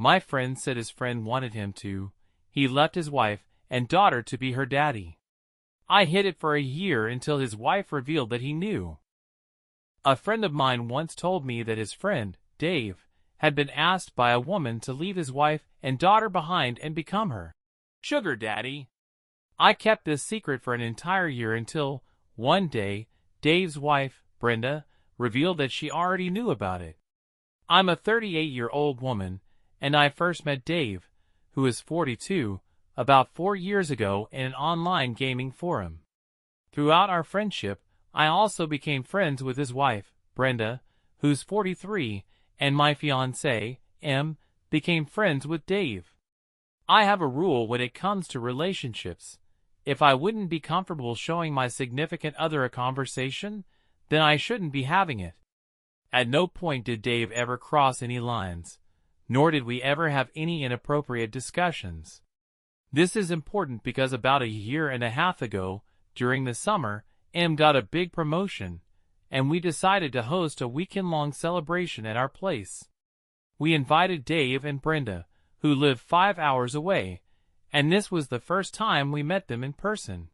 My friend said his friend wanted him to. He left his wife and daughter to be her daddy. I hid it for a year until his wife revealed that he knew. A friend of mine once told me that his friend, Dave, had been asked by a woman to leave his wife and daughter behind and become her sugar daddy. I kept this secret for an entire year until, one day, Dave's wife, Brenda, revealed that she already knew about it. I'm a 38-year-old woman, and I first met Dave, who is 42, about 4 years ago in an online gaming forum. Throughout our friendship, I also became friends with his wife, Brenda, who's 43, and my fiancée, Em, became friends with Dave. I have a rule when it comes to relationships. If I wouldn't be comfortable showing my significant other a conversation, then I shouldn't be having it. At no point did Dave ever cross any lines, nor did we ever have any inappropriate discussions. This is important because about a year and a half ago, during the summer, Em got a big promotion, and we decided to host a weekend-long celebration at our place. We invited Dave and Brenda, who live 5 hours away, and this was the first time we met them in person.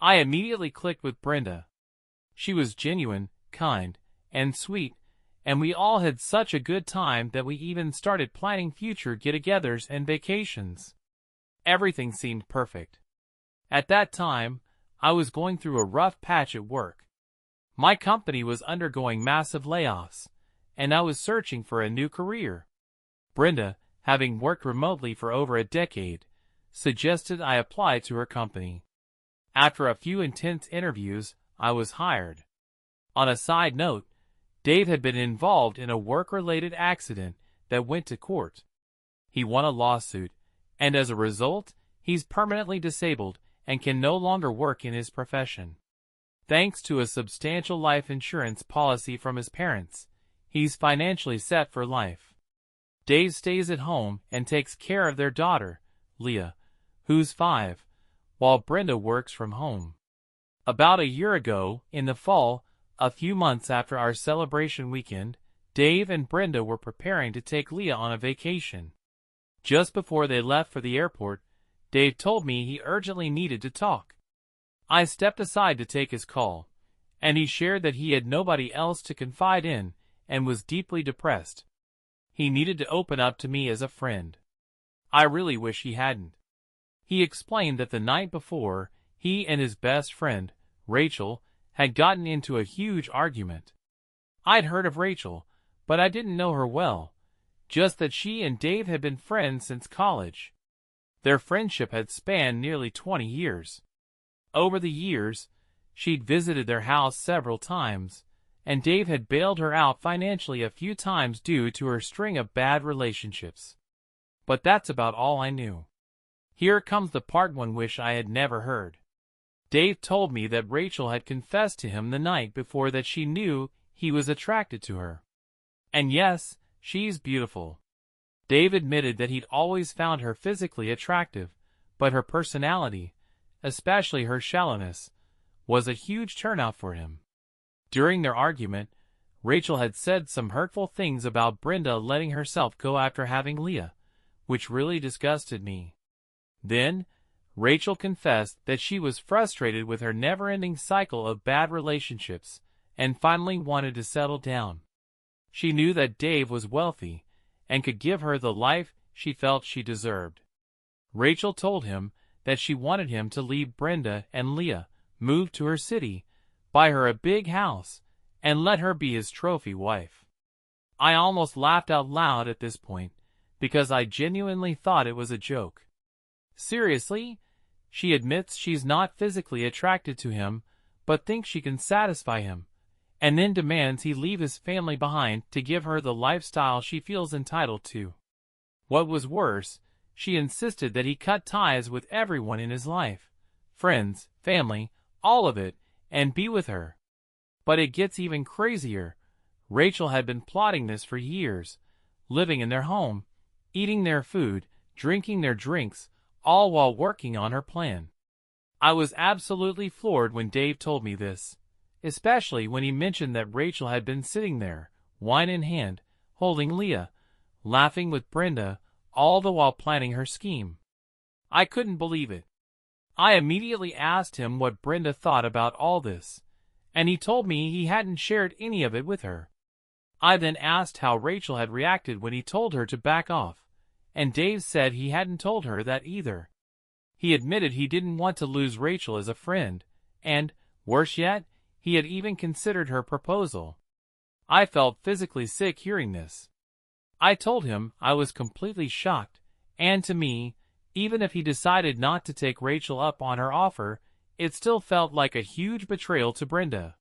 I immediately clicked with Brenda. She was genuine, kind, and sweet, and we all had such a good time that we even started planning future get-togethers and vacations. Everything seemed perfect. At that time, I was going through a rough patch at work. My company was undergoing massive layoffs, and I was searching for a new career. Brenda, having worked remotely for over a decade, suggested I apply to her company. After a few intense interviews, I was hired. On a side note, Dave had been involved in a work-related accident that went to court. He won a lawsuit, and as a result, he's permanently disabled and can no longer work in his profession. Thanks to a substantial life insurance policy from his parents, he's financially set for life. Dave stays at home and takes care of their daughter, Leah, who's 5, while Brenda works from home. About a year ago, in the fall, a few months after our celebration weekend, Dave and Brenda were preparing to take Leah on a vacation. Just before they left for the airport, Dave told me he urgently needed to talk. I stepped aside to take his call, and he shared that he had nobody else to confide in and was deeply depressed. He needed to open up to me as a friend. I really wish he hadn't. He explained that the night before, he and his best friend, Rachel, had gotten into a huge argument. I'd heard of Rachel, but I didn't know her well, just that she and Dave had been friends since college. Their friendship had spanned nearly 20 years. Over the years, she'd visited their house several times, and Dave had bailed her out financially a few times due to her string of bad relationships. But that's about all I knew. Here comes the part one wish I had never heard. Dave told me that Rachel had confessed to him the night before that she knew he was attracted to her. And yes, she's beautiful. Dave admitted that he'd always found her physically attractive, but her personality, especially her shallowness, was a huge turnout for him. During their argument, Rachel had said some hurtful things about Brenda letting herself go after having Leah, which really disgusted me. Then, Rachel confessed that she was frustrated with her never-ending cycle of bad relationships and finally wanted to settle down. She knew that Dave was wealthy and could give her the life she felt she deserved. Rachel told him that she wanted him to leave Brenda and Leah, move to her city, buy her a big house, and let her be his trophy wife. I almost laughed out loud at this point, because I genuinely thought it was a joke. Seriously? She admits she's not physically attracted to him, but thinks she can satisfy him, and then demands he leave his family behind to give her the lifestyle she feels entitled to. What was worse, she insisted that he cut ties with everyone in his life, friends, family, all of it, and be with her. But it gets even crazier. Rachel had been plotting this for years, living in their home, eating their food, drinking their drinks, all while working on her plan. I was absolutely floored when Dave told me this, especially when he mentioned that Rachel had been sitting there, wine in hand, holding Leah, laughing with Brenda, all the while planning her scheme. I couldn't believe it. I immediately asked him what Brenda thought about all this, and he told me he hadn't shared any of it with her. I then asked how Rachel had reacted when he told her to back off, and Dave said he hadn't told her that either. He admitted he didn't want to lose Rachel as a friend, and, worse yet, he had even considered her proposal. I felt physically sick hearing this. I told him I was completely shocked, and to me, even if he decided not to take Rachel up on her offer, it still felt like a huge betrayal to Brenda.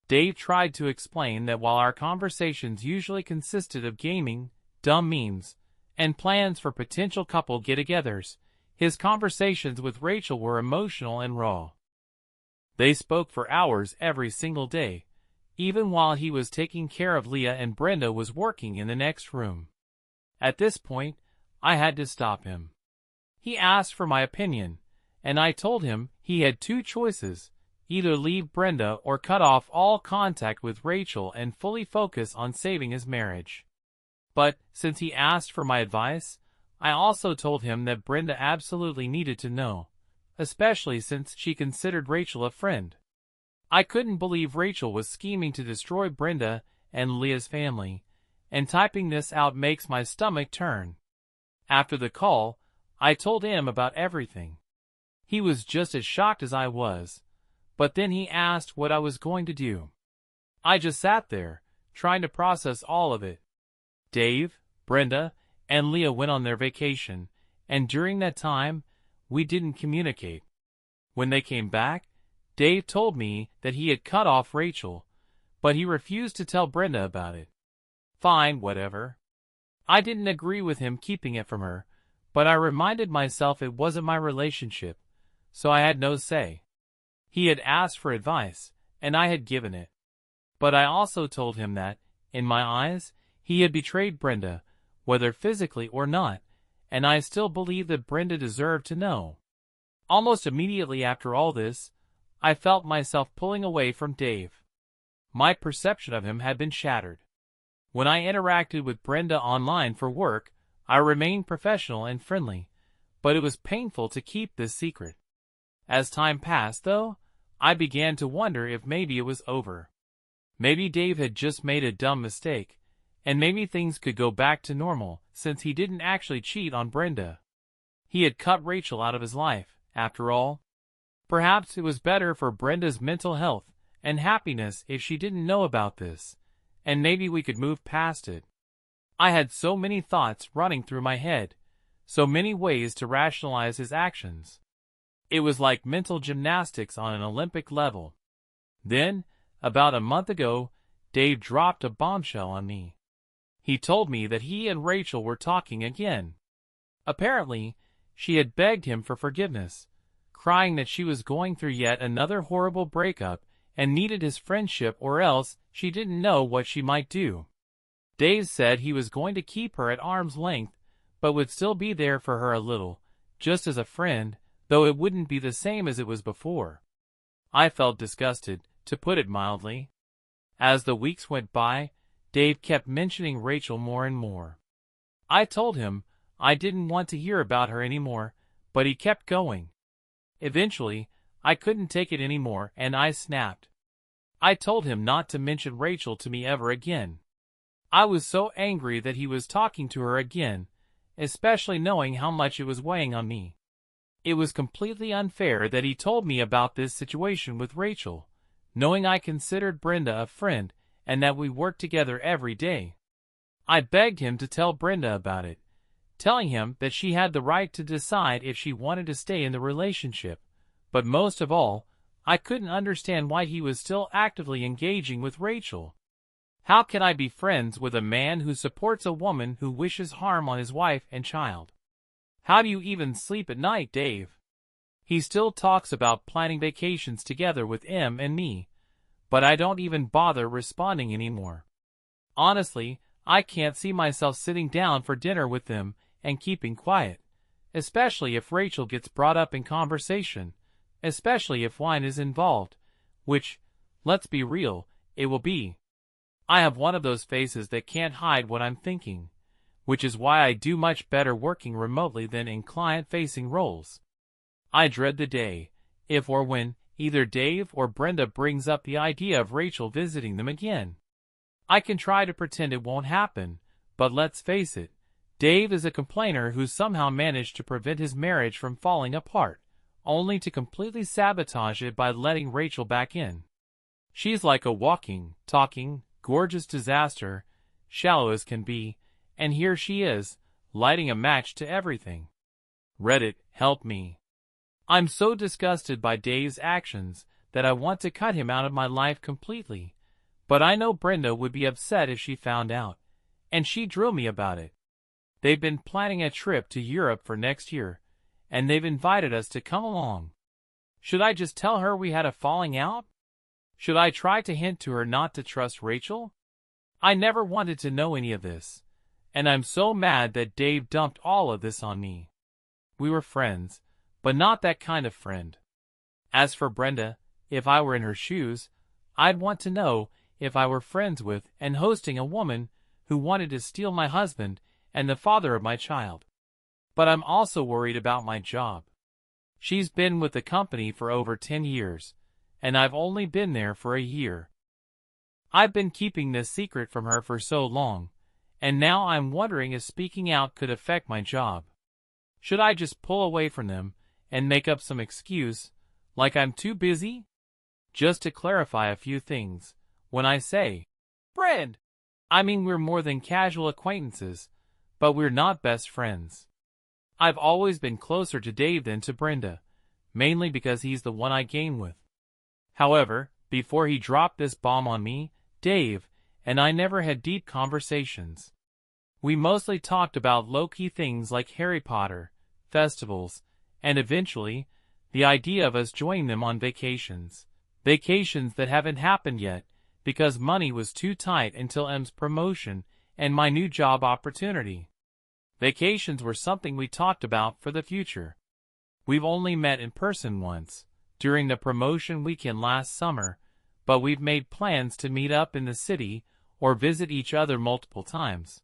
Dave tried to explain that while our conversations usually consisted of gaming, dumb memes, and plans for potential couple get-togethers, his conversations with Rachel were emotional and raw. They spoke for hours every single day, even while he was taking care of Leah and Brenda was working in the next room. At this point, I had to stop him. He asked for my opinion, and I told him he had two choices: either leave Brenda or cut off all contact with Rachel and fully focus on saving his marriage. But, since he asked for my advice, I also told him that Brenda absolutely needed to know, especially since she considered Rachel a friend. I couldn't believe Rachel was scheming to destroy Brenda and Leah's family, and typing this out makes my stomach turn. After the call, I told him about everything. He was just as shocked as I was, but then he asked what I was going to do. I just sat there, trying to process all of it. Dave, Brenda, and Leah went on their vacation, and during that time, we didn't communicate. When they came back, Dave told me that he had cut off Rachel, but he refused to tell Brenda about it. Fine, whatever. I didn't agree with him keeping it from her, but I reminded myself it wasn't my relationship, so I had no say. He had asked for advice, and I had given it. But I also told him that, in my eyes, he had betrayed Brenda, whether physically or not, and I still believed that Brenda deserved to know. Almost immediately after all this, I felt myself pulling away from Dave. My perception of him had been shattered. When I interacted with Brenda online for work, I remained professional and friendly, but it was painful to keep this secret. As time passed, though, I began to wonder if maybe it was over. Maybe Dave had just made a dumb mistake, and maybe things could go back to normal since he didn't actually cheat on Brenda. He had cut Rachel out of his life, after all. Perhaps it was better for Brenda's mental health and happiness if she didn't know about this, and maybe we could move past it. I had so many thoughts running through my head, so many ways to rationalize his actions. It was like mental gymnastics on an Olympic level. Then, about a month ago, Dave dropped a bombshell on me. He told me that he and Rachel were talking again. Apparently, she had begged him for forgiveness, crying that she was going through yet another horrible breakup and needed his friendship or else she didn't know what she might do. Dave said he was going to keep her at arm's length, but would still be there for her a little, just as a friend, though it wouldn't be the same as it was before. I felt disgusted, to put it mildly. As the weeks went by, Dave kept mentioning Rachel more and more. I told him I didn't want to hear about her anymore, but he kept going. Eventually, I couldn't take it anymore and I snapped. I told him not to mention Rachel to me ever again. I was so angry that he was talking to her again, especially knowing how much it was weighing on me. It was completely unfair that he told me about this situation with Rachel, knowing I considered Brenda a friend and that we worked together every day. I begged him to tell Brenda about it, telling him that she had the right to decide if she wanted to stay in the relationship, but most of all, I couldn't understand why he was still actively engaging with Rachel. How can I be friends with a man who supports a woman who wishes harm on his wife and child? How do you even sleep at night, Dave? He still talks about planning vacations together with Em and me, but I don't even bother responding anymore. Honestly, I can't see myself sitting down for dinner with them and keeping quiet, especially if Rachel gets brought up in conversation, especially if wine is involved, which, let's be real, it will be. I have one of those faces that can't hide what I'm thinking, which is why I do much better working remotely than in client-facing roles. I dread the day, if or when, either Dave or Brenda brings up the idea of Rachel visiting them again. I can try to pretend it won't happen, but let's face it, Dave is a complainer who somehow managed to prevent his marriage from falling apart, only to completely sabotage it by letting Rachel back in. She's like a walking, talking, gorgeous disaster, shallow as can be, and here she is, lighting a match to everything. Reddit, help me. I'm so disgusted by Dave's actions that I want to cut him out of my life completely, but I know Brenda would be upset if she found out, and she'd drill me about it. They've been planning a trip to Europe for next year, and they've invited us to come along. Should I just tell her we had a falling out? Should I try to hint to her not to trust Rachel? I never wanted to know any of this, and I'm so mad that Dave dumped all of this on me. We were friends, but not that kind of friend. As for Brenda, if I were in her shoes, I'd want to know if I were friends with and hosting a woman who wanted to steal my husband and the father of my child. But I'm also worried about my job. She's been with the company for over 10 years, and I've only been there for a year. I've been keeping this secret from her for so long, and now I'm wondering if speaking out could affect my job. Should I just pull away from them and make up some excuse, like I'm too busy? Just to clarify a few things, when I say friend, I mean we're more than casual acquaintances, but we're not best friends. I've always been closer to Dave than to Brenda, mainly because he's the one I game with. However, before he dropped this bomb on me, Dave and I never had deep conversations. We mostly talked about low-key things like Harry Potter, festivals, and eventually, the idea of us joining them on vacations. Vacations that haven't happened yet, because money was too tight until M's promotion and my new job opportunity. Vacations were something we talked about for the future. We've only met in person once, during the promotion weekend last summer, but we've made plans to meet up in the city or visit each other multiple times.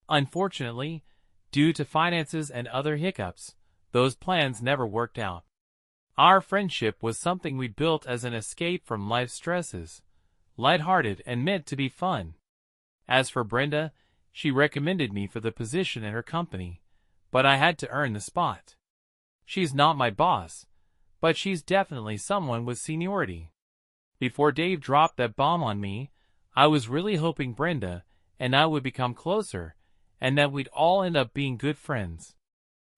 Unfortunately, due to finances and other hiccups, those plans never worked out. Our friendship was something we built as an escape from life's stresses, lighthearted and meant to be fun. As for Brenda, she recommended me for the position in her company, but I had to earn the spot. She's not my boss, but she's definitely someone with seniority. Before Dave dropped that bomb on me, I was really hoping Brenda and I would become closer, and that we'd all end up being good friends.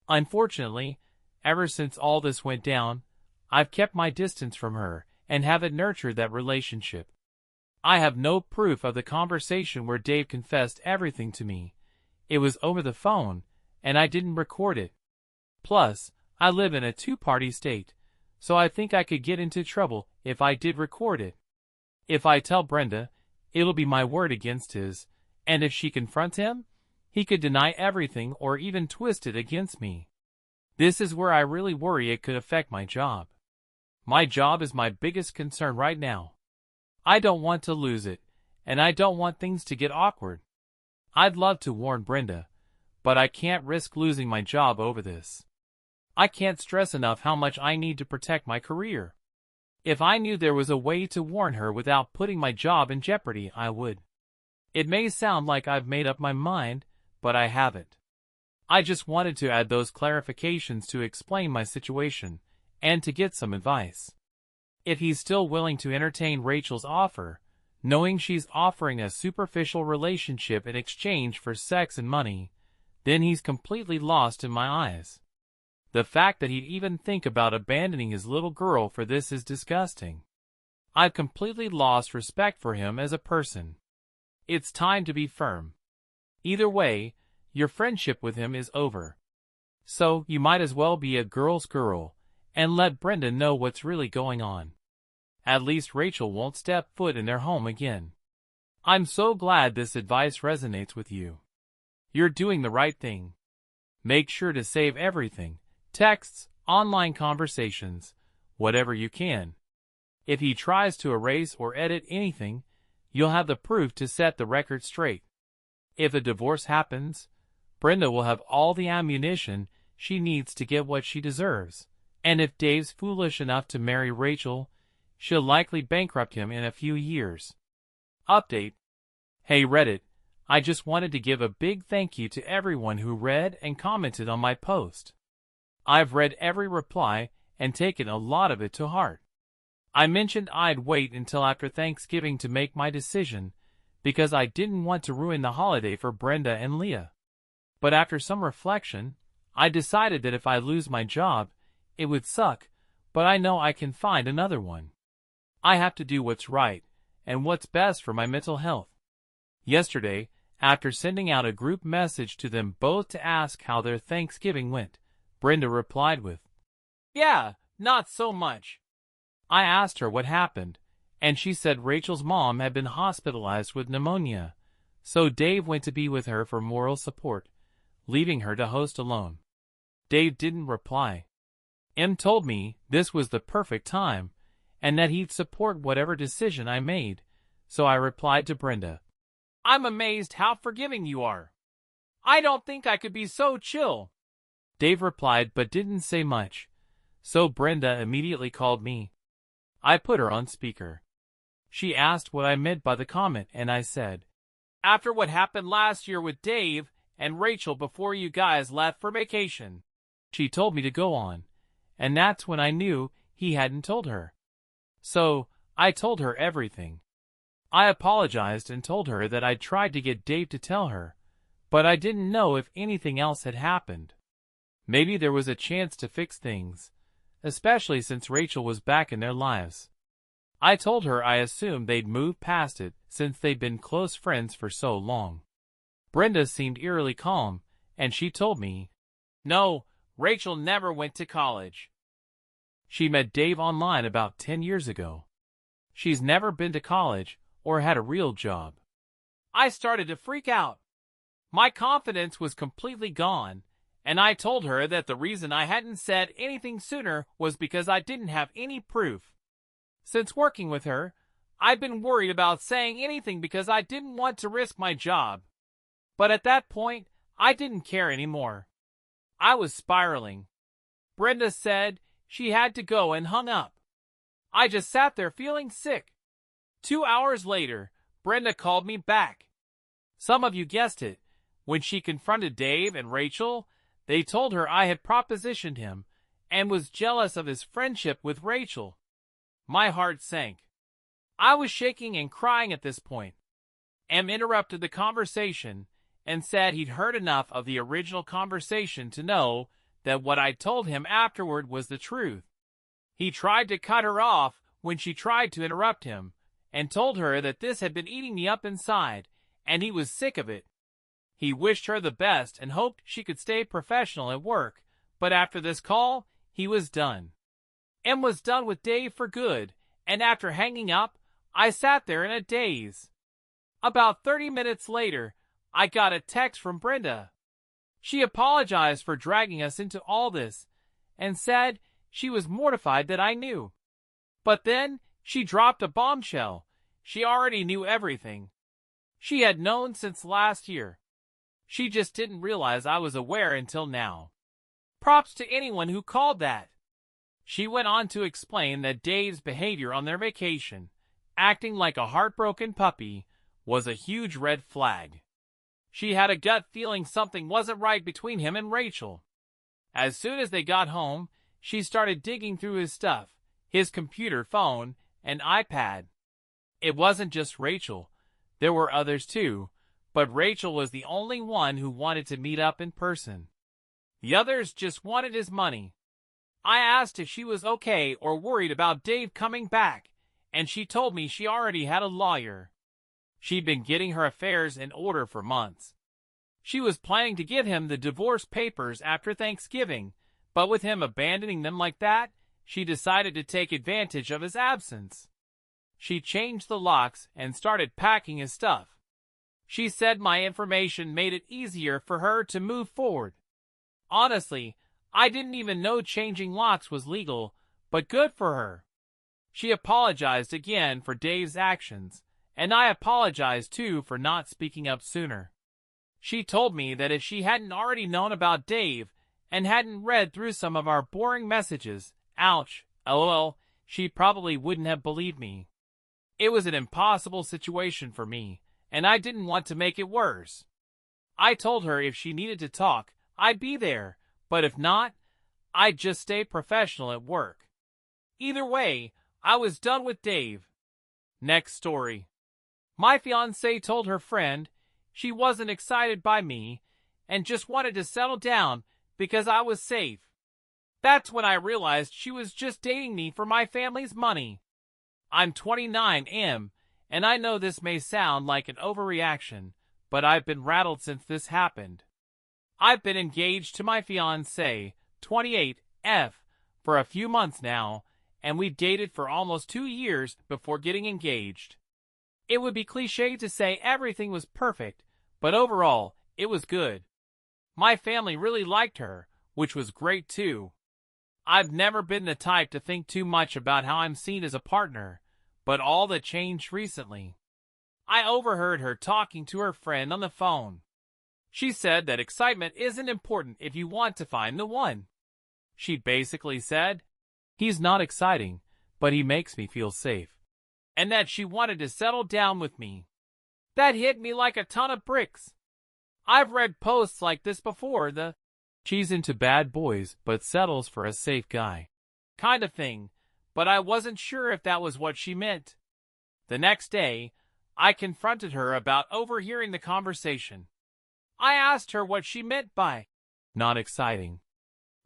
Unfortunately, ever since all this went down, I've kept my distance from her and haven't nurtured that relationship. I have no proof of the conversation where Dave confessed everything to me. It was over the phone, and I didn't record it. Plus, I live in a two-party state, so I think I could get into trouble if I did record it. If I tell Brenda, it'll be my word against his, and if she confronts him, he could deny everything or even twist it against me. This is where I really worry it could affect my job. My job is my biggest concern right now. I don't want to lose it, and I don't want things to get awkward. I'd love to warn Brenda, but I can't risk losing my job over this. I can't stress enough how much I need to protect my career. If I knew there was a way to warn her without putting my job in jeopardy, I would. It may sound like I've made up my mind, but I haven't. I just wanted to add those clarifications to explain my situation, and to get some advice. If he's still willing to entertain Rachel's offer, knowing she's offering a superficial relationship in exchange for sex and money, then he's completely lost in my eyes. The fact that he'd even think about abandoning his little girl for this is disgusting. I've completely lost respect for him as a person. It's time to be firm. Either way, your friendship with him is over. So you might as well be a girl's girl, and let Brenda know what's really going on. At least Rachel won't step foot in their home again. I'm so glad this advice resonates with you. You're doing the right thing. Make sure to save everything, texts, online conversations, whatever you can. If he tries to erase or edit anything, you'll have the proof to set the record straight. If a divorce happens, Brenda will have all the ammunition she needs to get what she deserves. And if Dave's foolish enough to marry Rachel, she'll likely bankrupt him in a few years. Update. Hey Reddit, I just wanted to give a big thank you to everyone who read and commented on my post. I've read every reply and taken a lot of it to heart. I mentioned I'd wait until after Thanksgiving to make my decision because I didn't want to ruin the holiday for Brenda and Leah. But after some reflection, I decided that if I lose my job, it would suck, but I know I can find another one. I have to do what's right and what's best for my mental health. Yesterday, after sending out a group message to them both to ask how their Thanksgiving went, Brenda replied with, "Yeah, not so much." I asked her what happened, and she said Rachel's mom had been hospitalized with pneumonia, so Dave went to be with her for moral support, leaving her to host alone. Dave didn't reply. Em told me this was the perfect time, and that he'd support whatever decision I made, so I replied to Brenda, "I'm amazed how forgiving you are. I don't think I could be so chill." Dave replied but didn't say much, so Brenda immediately called me. I put her on speaker. She asked what I meant by the comment, and I said, "After what happened last year with Dave and Rachel before you guys left for vacation." She told me to go on, and that's when I knew he hadn't told her. So, I told her everything. I apologized and told her that I'd tried to get Dave to tell her, but I didn't know if anything else had happened. Maybe there was a chance to fix things, especially since Rachel was back in their lives. I told her I assumed they'd moved past it since they'd been close friends for so long. Brenda seemed eerily calm, and she told me, "No, Rachel never went to college. She met Dave online about 10 years ago. She's never been to college or had a real job." I started to freak out. My confidence was completely gone, and I told her that the reason I hadn't said anything sooner was because I didn't have any proof. Since working with her, I'd been worried about saying anything because I didn't want to risk my job. But at that point, I didn't care anymore. I was spiraling. Brenda said she had to go and hung up. I just sat there feeling sick. 2 hours later, Brenda called me back. Some of you guessed it. When she confronted Dave and Rachel, they told her I had propositioned him and was jealous of his friendship with Rachel. My heart sank. I was shaking and crying at this point. Em interrupted the conversation and said he'd heard enough of the original conversation to know that what I told him afterward was the truth. He tried to cut her off when she tried to interrupt him, and told her that this had been eating me up inside, and he was sick of it. He wished her the best and hoped she could stay professional at work, but after this call, he was done. Em was done with Dave for good, and after hanging up, I sat there in a daze. About 30 minutes later, I got a text from Brenda. She apologized for dragging us into all this, and said she was mortified that I knew. But then, she dropped a bombshell. She already knew everything. She had known since last year. She just didn't realize I was aware until now. Props to anyone who called that. She went on to explain that Dave's behavior on their vacation, acting like a heartbroken puppy, was a huge red flag. She had a gut feeling something wasn't right between him and Rachel. As soon as they got home, she started digging through his stuff, his computer, phone, and iPad. It wasn't just Rachel. There were others too, but Rachel was the only one who wanted to meet up in person. The others just wanted his money. I asked if she was okay or worried about Dave coming back, and she told me she already had a lawyer. She'd been getting her affairs in order for months. She was planning to give him the divorce papers after Thanksgiving, but with him abandoning them like that, she decided to take advantage of his absence. She changed the locks and started packing his stuff. She said my information made it easier for her to move forward. Honestly, I didn't even know changing locks was legal, but good for her. She apologized again for Dave's actions, and I apologized too for not speaking up sooner. She told me that if she hadn't already known about Dave and hadn't read through some of our boring messages, ouch, lol, she probably wouldn't have believed me. It was an impossible situation for me, and I didn't want to make it worse. I told her if she needed to talk, I'd be there, but if not, I'd just stay professional at work. Either way, I was done with Dave. Next story. My fiancée told her friend she wasn't excited by me and just wanted to settle down because I was safe. That's when I realized she was just dating me for my family's money. I'm 29 and I know this may sound like an overreaction, but I've been rattled since this happened. I've been engaged to my fiancée, 28 F, for a few months now, and we dated for almost 2 years before getting engaged. It would be cliché to say everything was perfect, but overall, it was good. My family really liked her, which was great too. I've never been the type to think too much about how I'm seen as a partner, but all that changed recently. I overheard her talking to her friend on the phone. She said that excitement isn't important if you want to find the one. She basically said, "He's not exciting, but he makes me feel safe," and that she wanted to settle down with me. That hit me like a ton of bricks. I've read posts like this before, the "she's into bad boys but settles for a safe guy" kind of thing, but I wasn't sure if that was what she meant. The next day, I confronted her about overhearing the conversation. I asked her what she meant by "not exciting."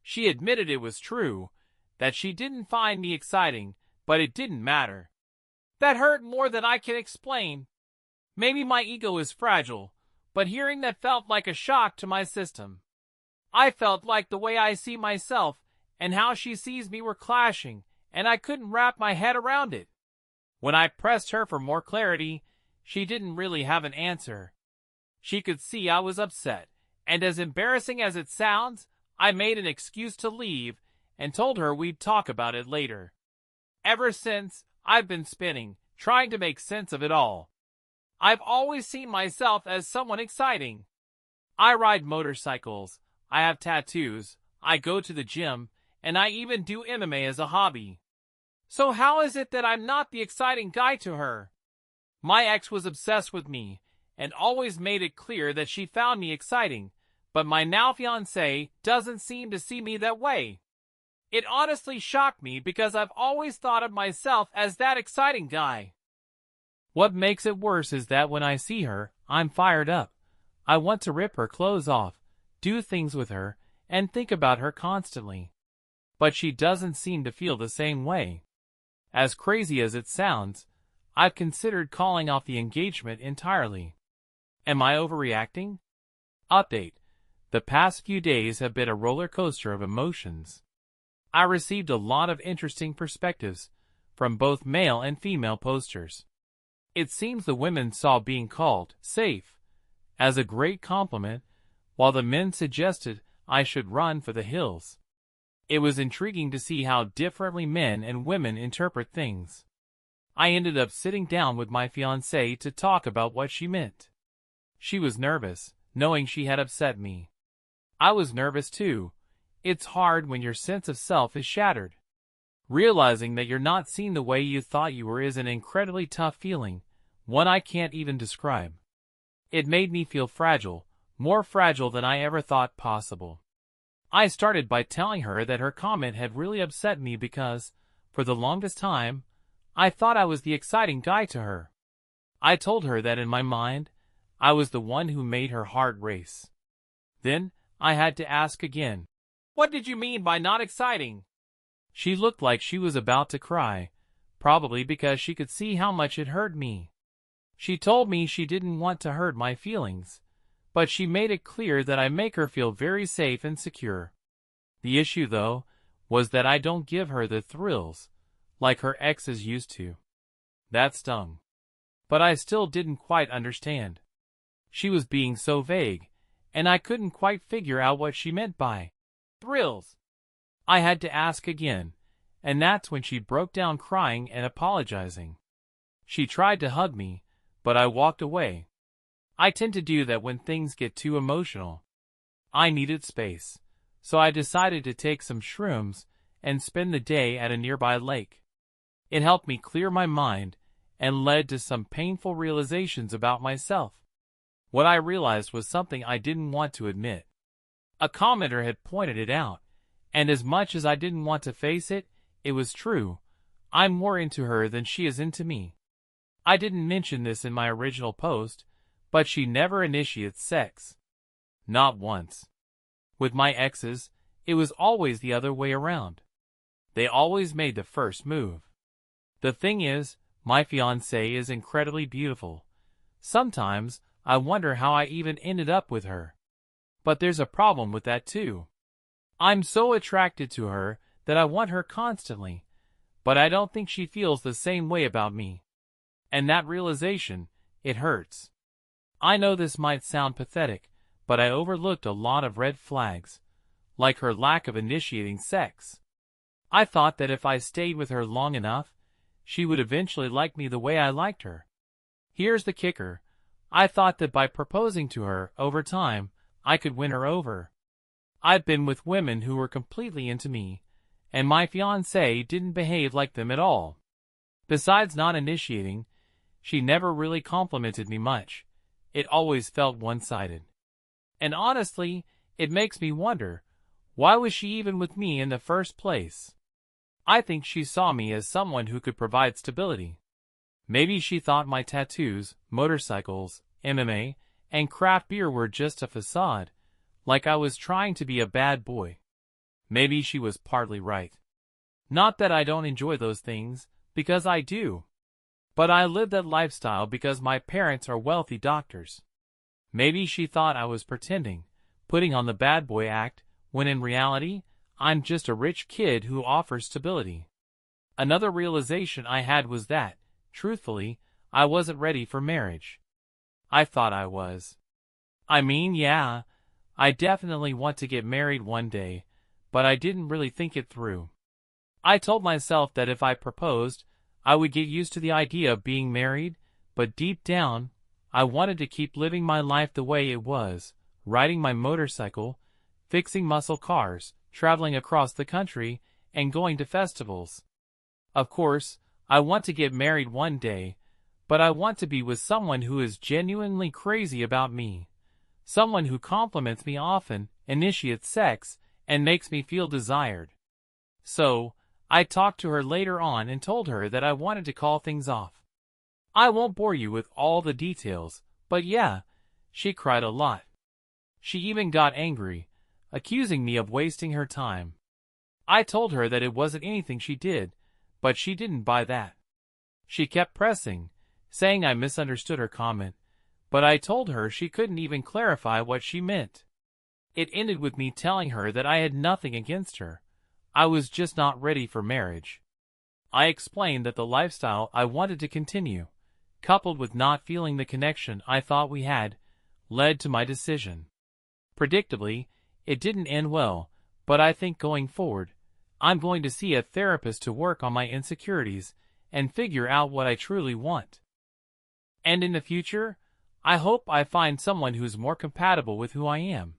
She admitted it was true, that she didn't find me exciting, but it didn't matter. That hurt more than I can explain. Maybe my ego is fragile, but hearing that felt like a shock to my system. I felt like the way I see myself and how she sees me were clashing, and I couldn't wrap my head around it. When I pressed her for more clarity, she didn't really have an answer. She could see I was upset, and as embarrassing as it sounds, I made an excuse to leave and told her we'd talk about it later. Ever since, I've been spinning, trying to make sense of it all. I've always seen myself as someone exciting. I ride motorcycles, I have tattoos, I go to the gym, and I even do MMA as a hobby. So how is it that I'm not the exciting guy to her? My ex was obsessed with me, and always made it clear that she found me exciting, but my now fiancé doesn't seem to see me that way. It honestly shocked me because I've always thought of myself as that exciting guy. What makes it worse is that when I see her, I'm fired up. I want to rip her clothes off, do things with her, and think about her constantly. But she doesn't seem to feel the same way. As crazy as it sounds, I've considered calling off the engagement entirely. Am I overreacting? Update. The past few days have been a roller coaster of emotions. I received a lot of interesting perspectives from both male and female posters. It seems the women saw being called safe as a great compliment, while the men suggested I should run for the hills. It was intriguing to see how differently men and women interpret things. I ended up sitting down with my fiancée to talk about what she meant. She was nervous, knowing she had upset me. I was nervous too. It's hard when your sense of self is shattered. Realizing that you're not seen the way you thought you were is an incredibly tough feeling, one I can't even describe. It made me feel fragile, more fragile than I ever thought possible. I started by telling her that her comment had really upset me because, for the longest time, I thought I was the exciting guy to her. I told her that in my mind, I was the one who made her heart race. Then, I had to ask again, "What did you mean by not exciting?" She looked like she was about to cry, probably because she could see how much it hurt me. She told me she didn't want to hurt my feelings, but she made it clear that I make her feel very safe and secure. The issue, though, was that I don't give her the thrills like her exes used to. That stung. But I still didn't quite understand. She was being so vague, and I couldn't quite figure out what she meant by thrills. I had to ask again, and that's when she broke down crying and apologizing. She tried to hug me, but I walked away. I tend to do that when things get too emotional. I needed space, so I decided to take some shrooms and spend the day at a nearby lake. It helped me clear my mind and led to some painful realizations about myself. What I realized was something I didn't want to admit. A commenter had pointed it out, and as much as I didn't want to face it, it was true. I'm more into her than she is into me. I didn't mention this in my original post, but she never initiates sex. Not once. With my exes, it was always the other way around. They always made the first move. The thing is, my fiancée is incredibly beautiful. Sometimes, I wonder how I even ended up with her. But there's a problem with that too. I'm so attracted to her that I want her constantly, but I don't think she feels the same way about me. And that realization, it hurts. I know this might sound pathetic, but I overlooked a lot of red flags, like her lack of initiating sex. I thought that if I stayed with her long enough, she would eventually like me the way I liked her. Here's the kicker. I thought that by proposing to her over time, I could win her over. I've been with women who were completely into me, and my fiancée didn't behave like them at all. Besides not initiating, she never really complimented me much. It always felt one-sided. And honestly, it makes me wonder, why was she even with me in the first place? I think she saw me as someone who could provide stability. Maybe she thought my tattoos, motorcycles, MMA, and craft beer were just a facade, like I was trying to be a bad boy. Maybe she was partly right. Not that I don't enjoy those things, because I do. But I live that lifestyle because my parents are wealthy doctors. Maybe she thought I was pretending, putting on the bad boy act, when in reality, I'm just a rich kid who offers stability. Another realization I had was that, truthfully, I wasn't ready for marriage. I thought I was. I mean, yeah, I definitely want to get married one day, but I didn't really think it through. I told myself that if I proposed, I would get used to the idea of being married, but deep down, I wanted to keep living my life the way it was, riding my motorcycle, fixing muscle cars, traveling across the country, and going to festivals. Of course, I want to get married one day, but I want to be with someone who is genuinely crazy about me. Someone who compliments me often, initiates sex, and makes me feel desired. So, I talked to her later on and told her that I wanted to call things off. I won't bore you with all the details, but yeah, she cried a lot. She even got angry, accusing me of wasting her time. I told her that it wasn't anything she did, but she didn't buy that. She kept pressing, saying I misunderstood her comment, but I told her she couldn't even clarify what she meant. It ended with me telling her that I had nothing against her. I was just not ready for marriage. I explained that the lifestyle I wanted to continue, coupled with not feeling the connection I thought we had, led to my decision. Predictably, it didn't end well, but I think going forward, I'm going to see a therapist to work on my insecurities and figure out what I truly want. And in the future, I hope I find someone who's more compatible with who I am.